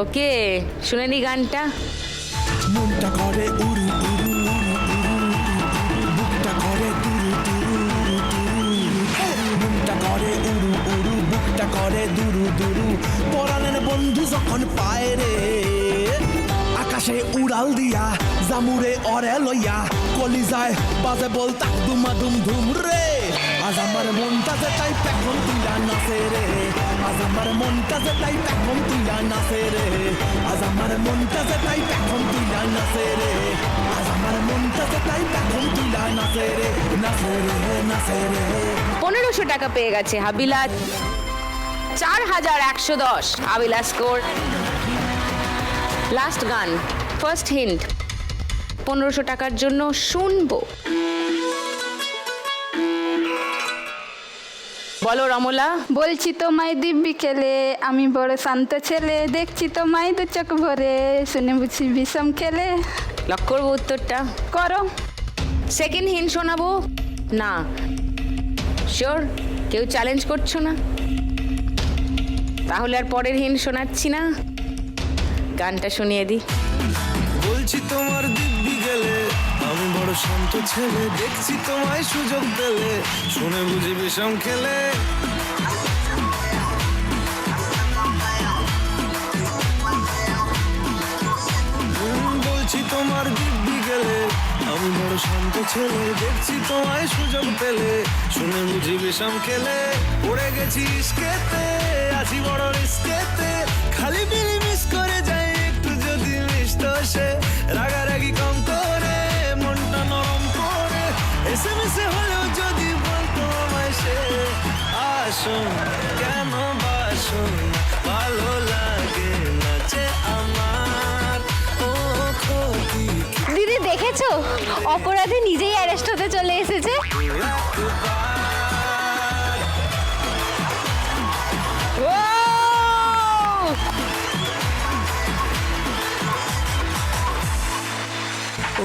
ওকে, শুনে নি গানটা। মনটা করে উড়ু উড়ু বুকটা করে দুরু দুরু মনটা করে উড়ু উড়ু বুকটা করে দুরু দুরু পরাণের বন্ধু যখন পায় রে আকাশে উড়াল দিয়া জামুরে অরে লইয়া কলিজায় বাজে বল তাক দুমা দুম ধুম রে আজ আমার মনটা যে তাই পেখম তুইলা নাচে রে আজ আমার মনটা যে তাই পেখম তুইলা নাচে রে আজ আমার মনটা যে তাই পেখম তুইলা নাচে রে আজ আমার মনটা যে তাই পেখম তুইলা নাচে রে নাচে রে নাচে রে 1500 টাকা পেয়ে গেছে হাবিলা। 4110 হাবিলা স্কোর। লাস্ট গান, ফার্স্ট হিন্ট, 1500 টাকার জন্য শুনবো। বলো রমলা। বলছি তোমায় দিব্যি খেলে, আমি বড় শান্ত ছেলে, দেখছি তোমায় দু চোখ ভরে, শুনে বুঝি বিষম খেলে। লক করবো উত্তরটা? করো। সেকেন্ড হিন্ট শোনাবো না? শিওর? কেউ চ্যালেঞ্জ করছো না? তাহলে আর পরের হিন্ট শোনাচ্ছি না, গানটা শুনিয়ে দিই। বলছি তোমার দিব্যি গেলে, আমি বড় শান্ত ছেলে, দেখছি তোমায় সুযোগ পেলে, শুনে বুঝি বিষম খেলে। বলছি তোমার দিব্যি গেলে, আমি বড় শান্ত ছেলে, দেখছি তোমায় সুযোগ পেলে, শুনে বুঝি বিষম খেলে। পড়ে গেছি ইস্কেতে, আছি বড় রিস্কেতে, খালি বিলি মিস করে যাই একটু যদি মিষ্ট সে, রাগারাগি কম করে মনটা নরম করে, এসে মিশে হলেও যদি বলতো আমায় সে, আসুন কেন বাসুন ভালো লাগে নাচে আমার ও ক্ষতি দিদি দেখেছো, অপরাধী নিজেই অ্যারেস্ট হতে চলে এসেছে।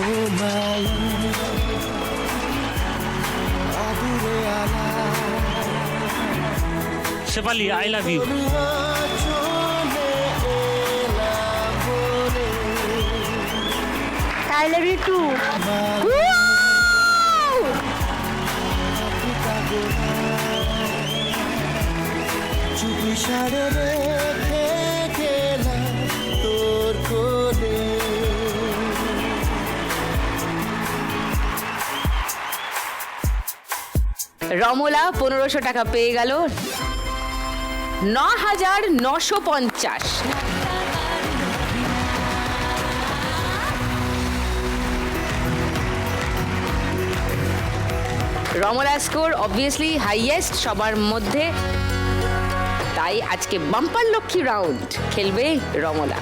ও মাই আদুরে আলা Shefali, I love you. I love you too. চুপি সারে রেখে গেলাম তোর কোলে। রমলা 1500 টাকা পেয়ে গেল। 9950। রমলা স্কোর অবভিয়াসলি হাইয়েস্ট সবার মধ্যে, তাই আজকে বাম্পার লক্ষ্মী রাউন্ড খেলবে রমলা।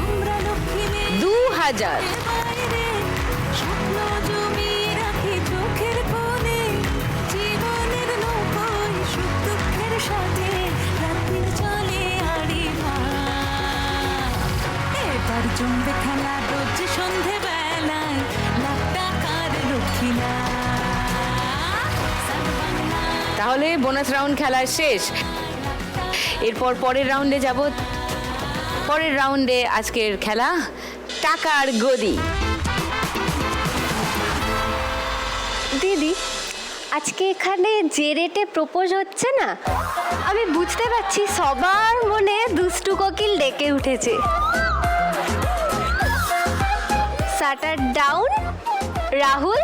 আমরা লক্ষ্মী মেয়ে 2000। বাইরে, স্বপ্ন জমিয়ে রাখি চোখের কোণে, জীবনের নৌকোয় সুখ দুঃখের সাথে রাত্রির চলে আড়ি ভাই। এবার জমবে খেলা রোজ সন্ধে বেলায়, লাখ টাকার লক্ষ্মী না তাহলে বোনাস রাউন্ড খেলা শেষ। এরপর পরের রাউন্ডে যাব। পরের রাউন্ডে আজকের খেলা টাকার গদি। দিদি, আজকে এখানে যে রেটে প্রপোজ হচ্ছে না, আমি বুঝতে পারছি সবার মনে দুষ্টু কোকিল ডেকে উঠেছে। শাটার ডাউন, রাহুল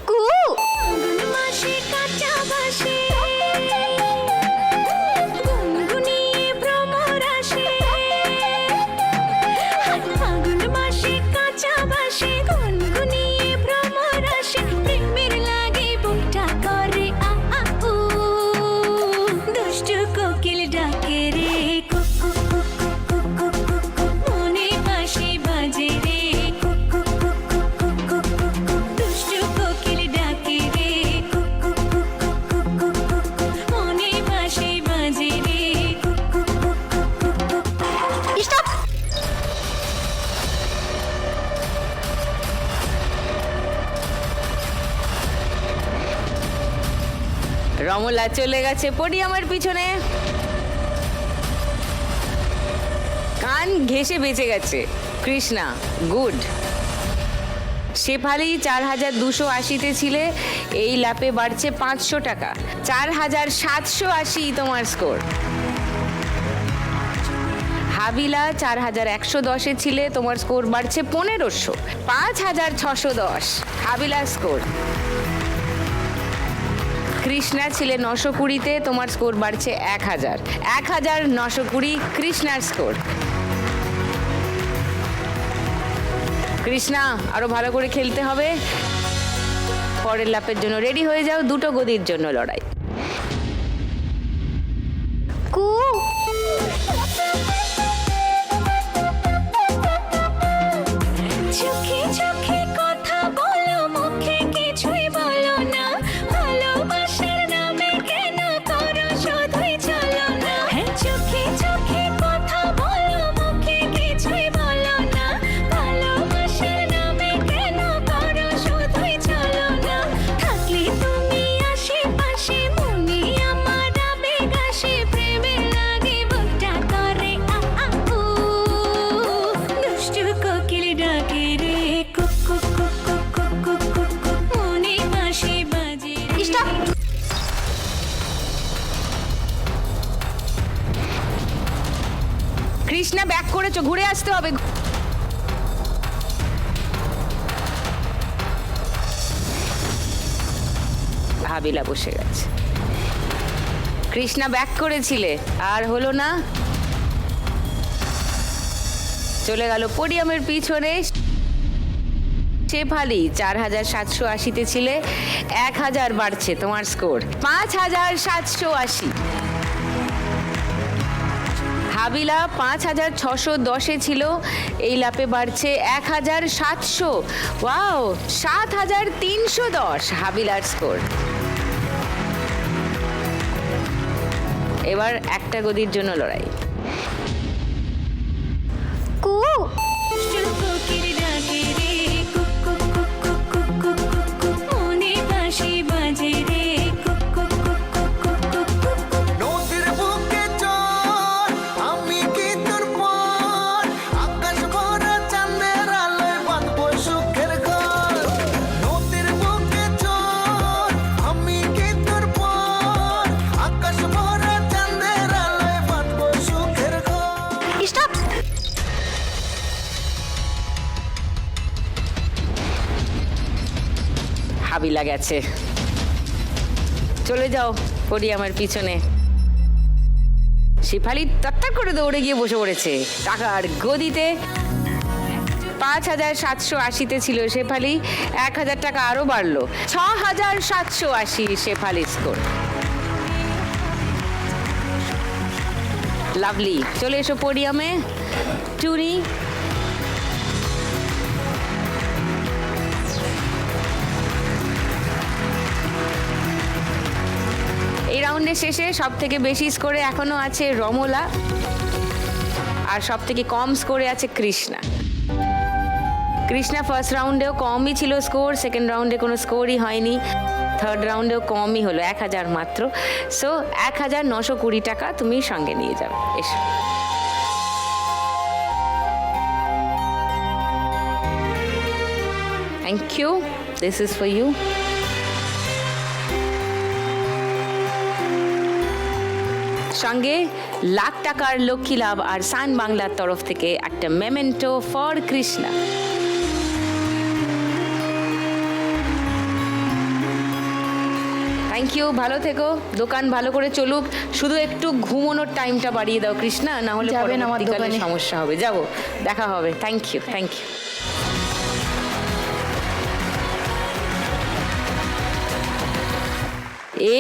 কু। মাসে কাঁচা বাসে গুনগুনিয়ে ভ্রমর আসে, ফাগুন মাসে কাঁচা বাসে গুনগুনিয়ে ভ্রমর আসে, প্রেমের লাগে বইটা করে আ আ উ, দুষ্টু কোকিল ডাকে রে কুকু কুকু কুকু কুকু, মনে বাঁশি বাজে রে কুকু কুকু কুকু কুকু, দুষ্টু কোকিল ডাকে রে কুকু কুকু কুকু কুকু, মনে বাঁশি বাজে রে রমলা চলে গেছে পোডিয়ামের পিছনে, কান ঘেঁষে বেঁচে গেছে কৃষ্ণা। গুড। শেফালি 4280-তে ছিলে, এই ল্যাপে বাড়ছে 500 টাকা, 4780 তোমার স্কোর। হাবিলা 4110-এ ছিলে, তোমার স্কোর বাড়ছে 1500, 5610 হাবিলা স্কোর। কৃষ্ণা ছিলে 920-তে, তোমার স্কোর বাড়ছে 1920 কৃষ্ণার স্কোর। কৃষ্ণা আরো ভালো করে খেলতে হবে, পরের ল্যাপের জন্য রেডি হয়ে যাও, 2টো গদির জন্য লড়াই। কু চোখে চোখে কথা বলো, মুখে কিছুই বলো না, ভালোবাসার নামে কেন করো শুধুই চলো না। চোখে চোখে কথা বলো, মুখে কিছুই বলো না, ভালোবাসার নামে কেন করো শুধুই চলো না। থাকলে তুমি আশেপাশে, মনে আমার আবেগ আসে, প্রেমে লাগে বুকটা করে আ আ উ। দুষ্টু কোকিল ডাকে রে, cook cook cook cook cook cook cook cook, মনে বাঁশি বাজে রে। স্টপ। কৃষ্ণা ব্যাক করেছো, ঘুরে আসতে হবে। হাবিলা বসে গেছে। কৃষ্ণা ব্যাক করেছিলে, আর হলো না, চলে গেল পোডিয়ামের পিছনে। শেফালি 4780-তে ছিলে, 1000 বাড়ছে তোমার স্কোর, 5780। হাবিলা 5610-এ ছিল, এই ল্যাপে বাড়ছে 1700। ওয়াও, 7310 হাবিলার স্কোর। এবার একটা গদির জন্য লড়াই। কু দুষ্টু কোকিল ডাকে রে, cook cook cook cook cook cook cook cook, মনে বাঁশি বাজে রে, cook cook cook cook cook cook cook cook. নদীর বুকে চর, আমি কি তোর পর, আকাশ ভরা চাঁদের আলোয় বাঁধবো সুখের ঘর। নদীর বুকে চর, আমি কি তোর পর, আকাশ ভরা চাঁদের আলোয় বাঁধবো সুখের ঘর। স্টপ। হাবিলা গেছে, চলে যাও পোডিয়ামের পিছনে। শেফালি তত্তর করে দৌড়ে গিয়ে বসে পড়েছে টাকার গদিতে। 5780-তে ছিল শেফালি, 1000 টাকা আরো বাড়লো, 6780 শেফালি স্কোর। লাভলি, চলে এসো পোডিয়ামে। টুনি, এই রাউন্ডের শেষে সব থেকে বেশি স্কোরে এখনো আছে রমলা, আর সব থেকে কম স্কোরে আছে কৃষ্ণা। কৃষ্ণা ফার্স্ট রাউন্ডেও কমই ছিল স্কোর, সেকেন্ড রাউন্ডে কোনো স্কোরই হয়নি, থার্ড রাউন্ডেও কমই হলো, 1000 মাত্র। সো 1920 টাকা তুমি সঙ্গে নিয়ে যাও। এসো। Thank you, this is for you. সঙ্গে লাখ টাকার লক্ষ্মী লাভ আর সান বাংলার তরফ থেকে একটা memento for Krishna. Thank you, ভালো থেকো, দোকান ভালো করে চলুক, শুধু একটু ঘুমানোর টাইমটা বাড়িয়ে দাও কৃষ্ণা, না হলে যাবেন আমার পরবর্তীকালে দোকানে? সমস্যা হবে। যাবো, দেখা হবে। Thank you, thank you.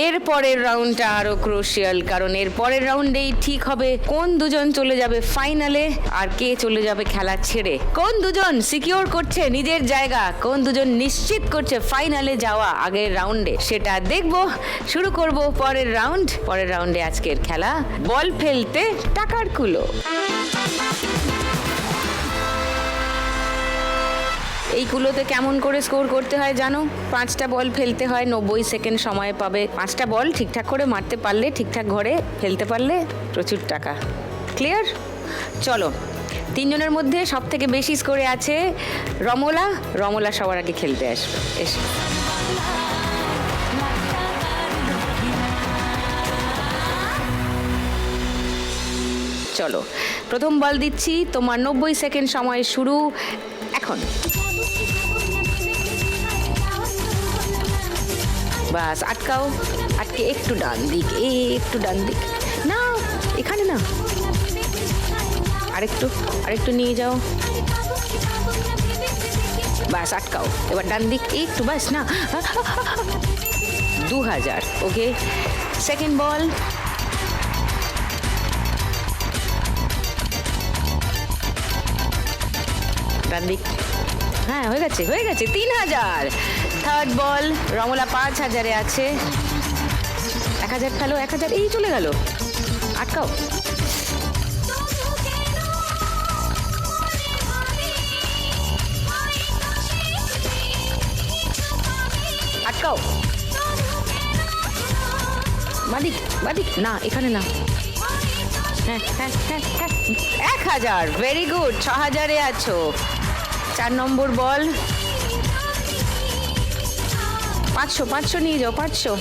এর পরের রাউন্ডটা আরো ক্রুশিয়াল, কারণ এর পরের রাউন্ডেই ঠিক হবে কোন দুজন চলে যাবে ফাইনালে আর কে চলে যাবে খেলা ছেড়ে, কোন দুজন সিকিউর করছে নিজের জায়গা, কোন দুজন নিশ্চিত করছে ফাইনালে যাওয়া আগের রাউন্ডে, সেটা দেখবো। শুরু করব পরের রাউন্ড। পরের রাউন্ডে আজকের খেলা বল ফেলতে টাকার কুলো। এইগুলোতে কেমন করে স্কোর করতে হয় জানো? 5টা বল ফেলতে হয়, 90 সেকেন্ড সময় পাবে। 5টা বল ঠিকঠাক করে মারতে পারলে, ঠিকঠাক ঘরে ফেলতে পারলে প্রচুর টাকা। ক্লিয়ার? চলো, 3 জনের মধ্যে সব থেকে বেশি স্কোরে আছে রমলা। রমলা সবার আগে খেলতে আসবে, এসো। চলো, প্রথম বল দিচ্ছি, তোমার 90 সেকেন্ড সময় শুরু এখন। বাস আটকাও, আটকে একটু ডান দিক, একটু ডান দিক, না এখানে না, আরেকটু নিয়ে যাও, বাস আটকাও, এবার ডান দিক একটু, বাস না। 2000, ওকে। সেকেন্ড বল, ডান দিক, হ্যাঁ হয়ে গেছে 3000। থার্ড বল, রমলা 5000-এ আছে। 1000 ফেলো, 1000, এই চলে গেল, আটকাও। আটকাও, বাদিক, না এখানে না, হ্যাঁ 1000, ভেরি গুড, 6000-এ আছো। 4 নম্বর বল, 500 নিয়ে যাও, 500,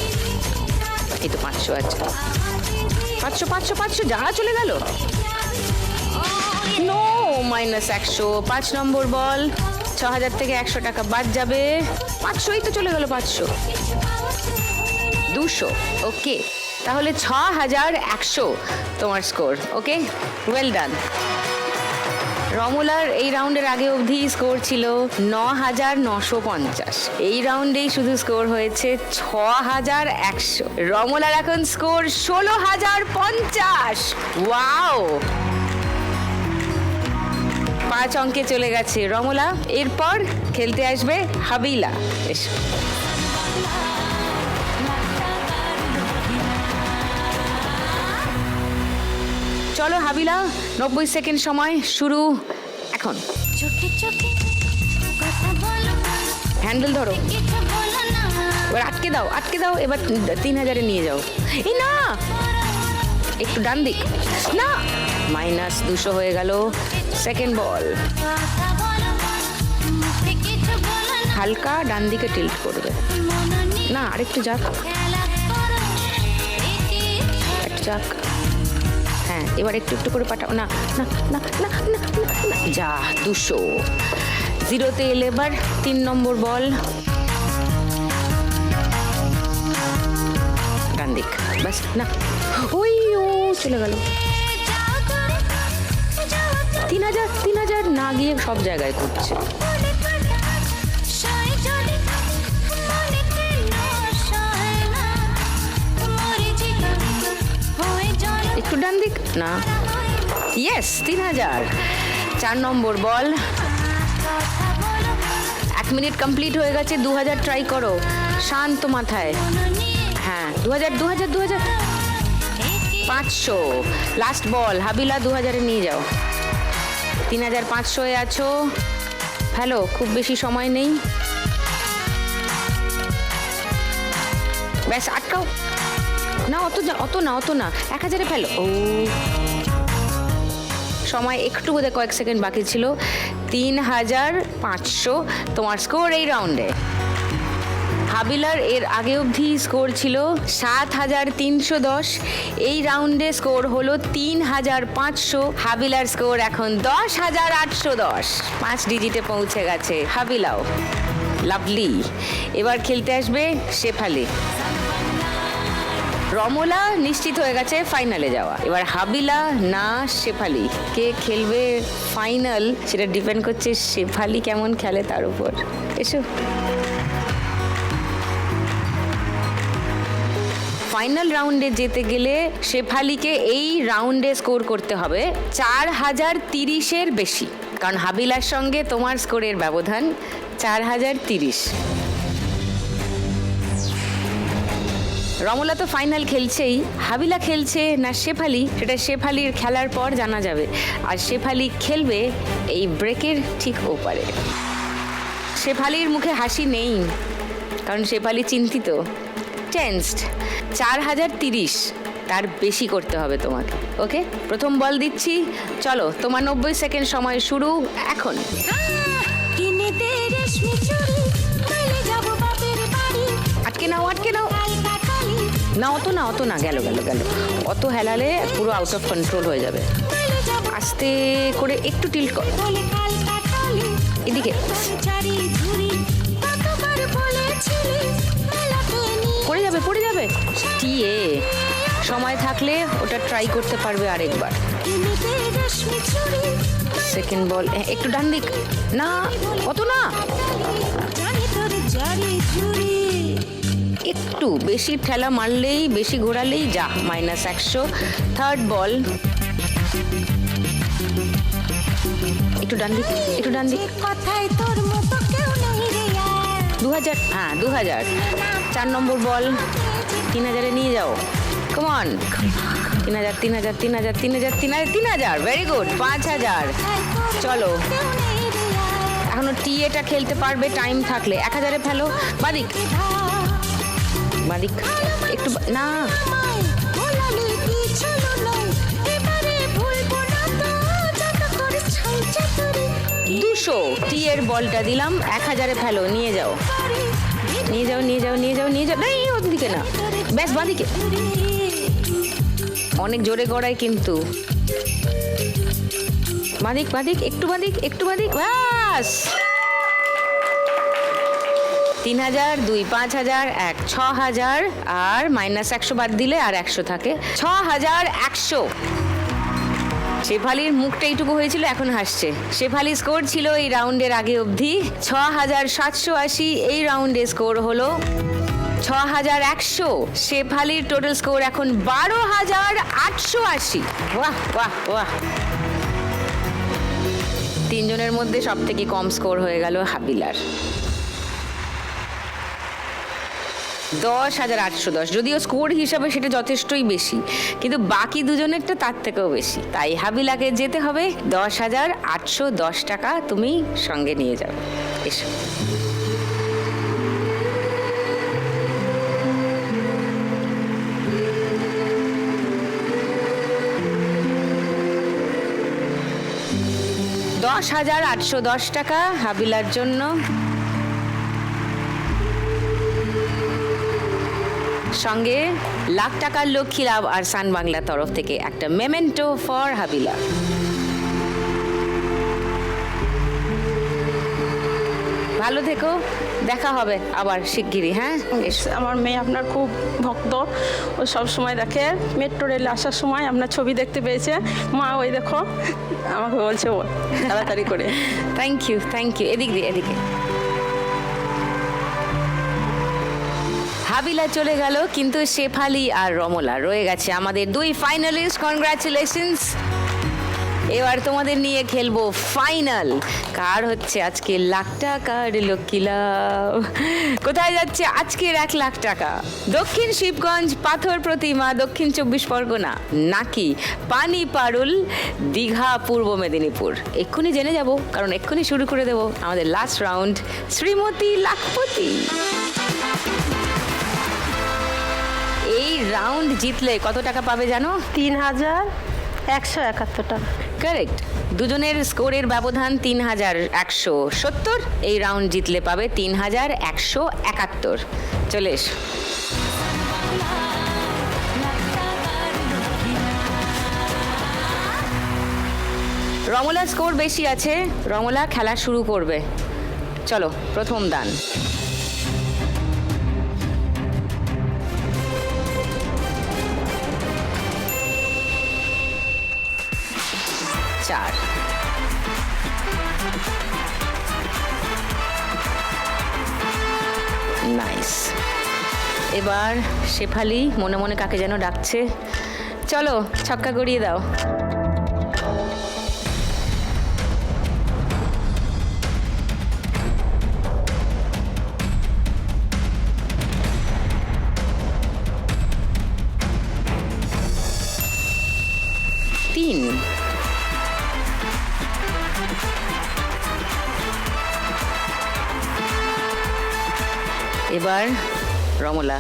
এই তো 500 আছে, 500 যা চলে গেল, নো, -100। 5 নম্বর বল, 6000 থেকে 100 টাকা বাদ যাবে, 500, এই তো চলে গেল 500, 200, ওকে। তাহলে 6100 তোমার স্কোর, ওকে, ওয়েল ডান। রমলার এই রাউন্ডের আগে অবধি স্কোর ছিল 9950, এই রাউন্ডেই শুধু স্কোর হয়েছে 6100। রমলার এখন স্কোর 16050, ওয়াও, 5 অঙ্কে চলে গেছে রমলা। এরপর খেলতে আসবে হাবিলা, এসো। চলো হাবিলা, 90 সেকেন্ড সময় শুরু এখন। চোখে চোখে কথা বলো, হ্যান্ডেল ধরো, কিছু বলো না, এবার আটকে দাও, এবার 3000-এ নিয়ে যাও। এই না, একটু ডান দিক, না, -200 হয়ে গেল। সেকেন্ড বল, কথা বলো, মুখে কিছু বলো না, হালকা ডান দিকে টিল্ট করবে, মনে নেই না আরেকটু যাক, খেলা করো, একে একটু যাক, হ্যাঁ এবার একটু করে পাঠাও, না, যা 200। 0-তে এলে এবার 3 নম্বর বল, ডান দিক, বাস, না, ওই ও চলে গেল। যাও করে, যাও 3000 না গিয়ে সব জায়গায় ঘুরছে। মনে কথা, সয় যদি মনে কেন সয় না, মরে জীবন হয়ে জল একটু ডান দিক, না, ইয়েস 3000। 4 নম্বর বল, কথা বলো, 1 মিনিট কমপ্লিট হয়ে গেছে, 2000 ট্রাই করো শান্ত মাথায়, মনে নিয়ে হ্যাঁ 2000, 500। লাস্ট বল, হাবিলা 2000-এ নিয়ে যাও। 3500-এ আছো, হ্যালো, খুব বেশি সময় নেই, ব্যাস আটকাও, না অত না 1000-এ ফেলো। ও সময় একটু বোধহয় কয়েক সেকেন্ড বাকি ছিল। 3500 তোমার স্কোর এই রাউন্ডে। হাবিলার এর আগে অবধি স্কোর ছিল 7310, এই রাউন্ডে স্কোর হলো 3500। হাবিলার স্কোর এখন 10810, 5 ডিজিটে পৌঁছে গেছে হাবিলাও। লাভলি। এবার খেলতে আসবে শেফালি। রমলা নিশ্চিত হয়ে গেছে ফাইনালে যাওয়া, এবার হাবিলা না শেফালি, কে খেলবে ফাইনাল সেটা ডিপেন্ড করছে শেফালি কেমন খেলে তার উপর। এসো, ফাইনাল রাউন্ডে যেতে গেলে শেফালিকে এই রাউন্ডে স্কোর করতে হবে 4030-এর বেশি, কারণ হাবিলার সঙ্গে তোমার স্কোরের ব্যবধান 4030। রমলা তো ফাইনাল খেলছেই, হাবিলা খেলছে না শেফালি সেটা শেফালির খেলার পর জানা যাবে, আর শেফালি খেলবে এই ব্রেকের ঠিক ওপারে। শেফালির মুখে হাসি নেই, কারণ শেফালি চিন্তিত, টেন্সড। 4030, তার বেশি করতে হবে তোমাকে। ওকে, প্রথম বল দিচ্ছি, চলো। তোমার 90 সেকেন্ড সময় শুরু এখন। কিনে দে রেশমি চুড়ি, চলে যাব বাপের বাড়ি। আটকে নাও, আটকে নাও। কালকা কালি, না, অত না, গেল। অত হেলালে পুরো আউট অফ কন্ট্রোল হয়ে যাবে। চলে যাব আস্তে করে একটু টিল্ট কর বলে কালকা কালি। এদিকে। চারি ঝুড়ি, কতবার বলেছিলি মেলাতে নিয়ে পড়ে যাবে। টিয়ে সময় থাকলে ওটা ট্রাই করতে পারবে আরেকবার। কিনে দে রেশমি চুড়ি, সেকেন্ড বল, একটু ডান দিক। না, অত না, জানি তোর জারি ঝুড়ি। একটু বেশি ঠেলা মারলেই, বেশি ঘোরালেই যা, -100। থার্ড বল, একটু ডান দিক। যে কথায় তোর মতো কেউ নেই রে আর। 2000, হ্যাঁ 2000। 4 নম্বর বল, 3000-এ নিয়ে যাও। Common, 3000, 3000, very good. 5000, চলো। এখনো টিএটা খেলতে পারবে টাইম থাকলে। 1000-এ ফেলো, বাদিক একটু না, 200। টি এর বলটা দিলাম, 1000-এ ফেলো, নিয়ে যাও। নেই, ওদিকে না, ব্যাস বাদিকে। অনেক জোরে গড়ায় কিন্তু। বাদিক, একটু বাদিক, ব্যাস। 3000, 2, 5000, 1, 6000, আর -100 বাদ দিলে আর 100 থাকে। 6100। শেফালির মুখটা এইটুকু হয়েছিল, এখন হাসছে। শেফালি স্কোর ছিল এই রাউন্ডের আগে অবধি 6780। এই রাউন্ডে স্কোর হলো 6100। শেফালির টোটাল স্কোর এখন 12880। বাহ। তিনজনের মধ্যে সব থেকে কম স্কোর হয়ে গেল হাবিলার, 10,810। যদিও স্কোর হিসাবে সেটা যথেষ্টই বেশি, কিন্তু বাকি দুজনেরটা তার থেকেও বেশি। তাই হাবিলাকে যেতে হবে। 10,810 টাকা তুমি সঙ্গে নিয়ে যাও। এসো। $10,810 টাকা হাবিলার জন্য। সঙ্গে লাখ টাকার লক্ষ্মী লাভ আর সান বাংলার তরফ থেকে একটা মেমেন্টো ফর হাবিলা। ভালো থেকো, দেখা হবে আবার শিগগিরই। হ্যাঁ, আমার মেয়ে আপনার খুব ভক্ত, ও সব সময় দেখে। মেট্রো রেলে আসার সময় আপনার ছবি দেখতে পেয়েছে, মা ওই দেখো, আমাকে বলছে ও তাড়াতাড়ি করে। Thank you. এদিকে। হাবিলা চলে গেল, কিন্তু শেফালি আর রমলা রয়ে গেছে আমাদের 2 ফাইনালিস্ট। কনগ্রাচুলেশনস। এবার তোমাদের নিয়ে খেলবো ফাইনাল। কার হচ্ছে আজকে লাখ টাকার লক্ষ্মী লাভ? কোথায় যাচ্ছে আজকের 1 লাখ টাকা? দক্ষিণ শিবগঞ্জ, পাথর প্রতিমা, দক্ষিণ 24 পরগনা, নাকি পানি পারুল, দীঘা, পূর্ব মেদিনীপুর? এক্ষুনি জেনে যাব, কারণ এক্ষুনি শুরু করে দেব আমাদের লাস্ট রাউন্ড, শ্রীমতী লাখপতি। এই রাউন্ড জিতলে কত টাকা পাবে জানো? 3171 টাকা। কারেক্ট। দুজনের স্কোরের ব্যবধান 3170। এই রাউন্ড জিতলে পাবে 3171। চলে এসো। রমলার স্কোর বেশি আছে, রমলা খেলা শুরু করবে। চলো, প্রথম দান। নাইস। এবার শেফালি মনে মনে কাকে যেন ডাকছে। চলো, ছক্কা গড়িয়ে দাও। তিন। এবার রমলা।